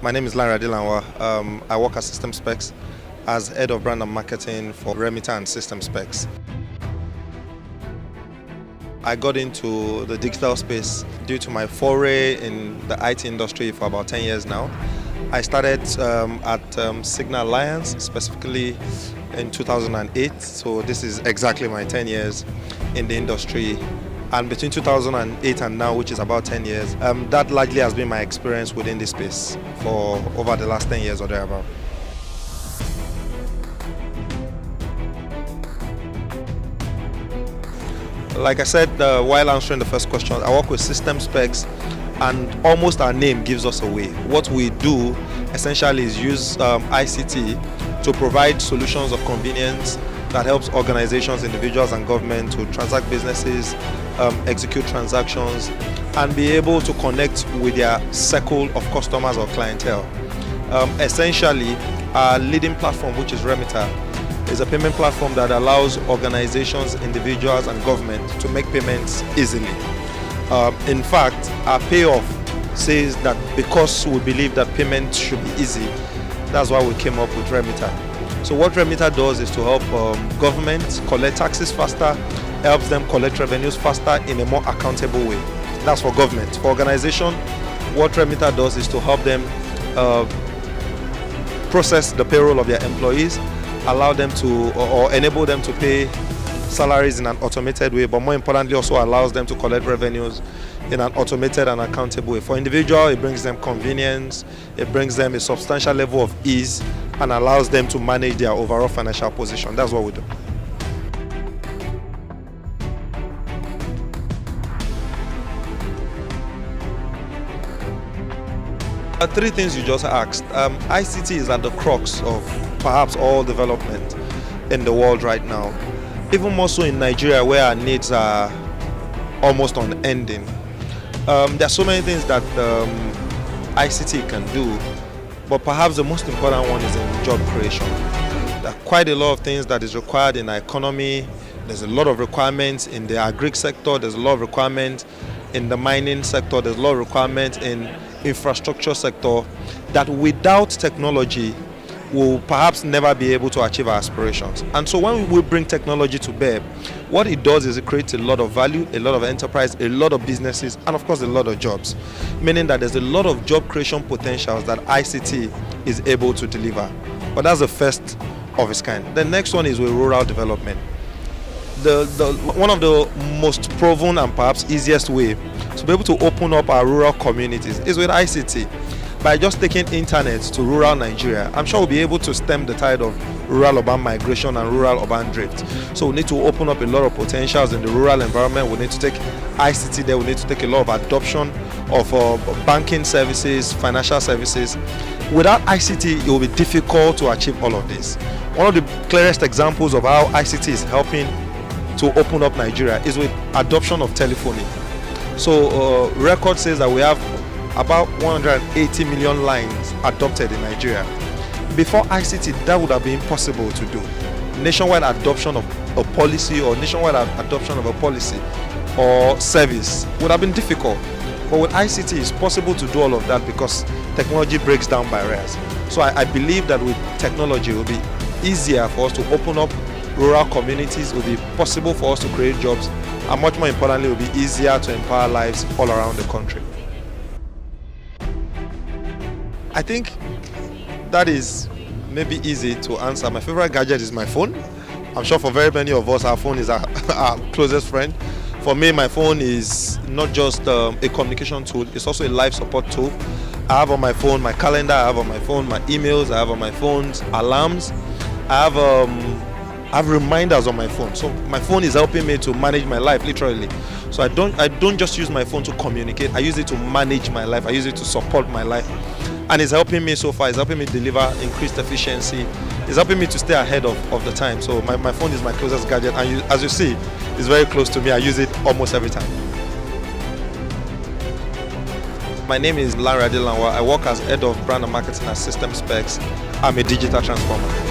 My name is Lanre Adelanwa. I work at SYSTEMSPEC as Head of Brand and Marketing for REMITA and SYSTEMSPEC. I got into the digital space due to my foray in the IT industry for about 10 years now. I started at Signal Alliance, specifically in 2008, so this is exactly my 10 years in the industry. And between 2008 and now, which is about 10 years, that largely has been my experience within this space for over the last 10 years or thereabout. Like I said while answering the first question, I work with SYSTEMSPEC, and almost our name gives us away. What we do essentially is use ICT to provide solutions of convenience that helps organizations, individuals and government to transact businesses, execute transactions, and be able to connect with their circle of customers or clientele. Essentially, our leading platform, which is REMITA, is a payment platform that allows organizations, individuals and government to make payments easily. In fact, our payoff says that because we believe that payments should be easy, that's why we came up with REMITA. So what REMITA does is to help governments collect taxes faster, helps them collect revenues faster in a more accountable way. That's for government. For organization, what REMITA does is to help them process the payroll of their employees, allow them to or enable them to pay salaries in an automated way, but more importantly also allows them to collect revenues in an automated and accountable way. For individual, it brings them convenience, it brings them a substantial level of ease and allows them to manage their overall financial position. That's what we do. Three things you just asked. ICT is at the crux of perhaps all development in the world right now. Even more so in Nigeria, where our needs are almost unending. There are so many things that ICT can do, but perhaps the most important one is in job creation. There are quite a lot of things that is required in our economy. There's a lot of requirements in the agri sector, there's a lot of requirements in the mining sector, there's a lot of requirements in infrastructure sector that without technology will perhaps never be able to achieve our aspirations. And so when we bring technology to bear, what it does is it creates a lot of value, a lot of enterprise, a lot of businesses, and of course a lot of jobs. Meaning that there's a lot of job creation potentials that ICT is able to deliver. But that's the first of its kind. The next one is with rural development. One of the most proven and perhaps easiest way to be able to open up our rural communities is with ICT. By just taking internet to rural Nigeria, I'm sure we'll be able to stem the tide of rural-urban migration and rural-urban drift. So we need to open up a lot of potentials in the rural environment. We need to take ICT there. We need to take a lot of adoption of banking services, financial services. Without ICT, it will be difficult to achieve all of this. One of the clearest examples of how ICT is helping to open up Nigeria is with adoption of telephony. So record says that we have about 180 million lines adopted in Nigeria. Before ICT, that would have been impossible to do. Nationwide adoption of a policy or nationwide adoption of a policy or service would have been difficult. But with ICT, it's possible to do all of that because technology breaks down barriers. So I believe that with technology, it will be easier for us to open up rural communities, it will be possible for us to create jobs, and much more importantly, it will be easier to empower lives all around the country. I think that is maybe easy to answer. My favorite gadget is my phone. I'm sure for very many of us, our phone is our closest friend. For me, my phone is not just a communication tool, it's also a life support tool. I have on my phone my calendar, I have on my phone my emails, I have on my phone alarms, I have reminders on my phone. So my phone is helping me to manage my life, literally. So I don't just use my phone to communicate, I use it to manage my life, I use it to support my life. And it's helping me so far, it's helping me deliver increased efficiency, it's helping me to stay ahead of the time. So my phone is my closest gadget, and as you see, it's very close to me, I use it almost every time. My name is Lanre Adelanwa. I work as Head of Brand and Marketing at SYSTEMSPEC. I'm a digital transformer.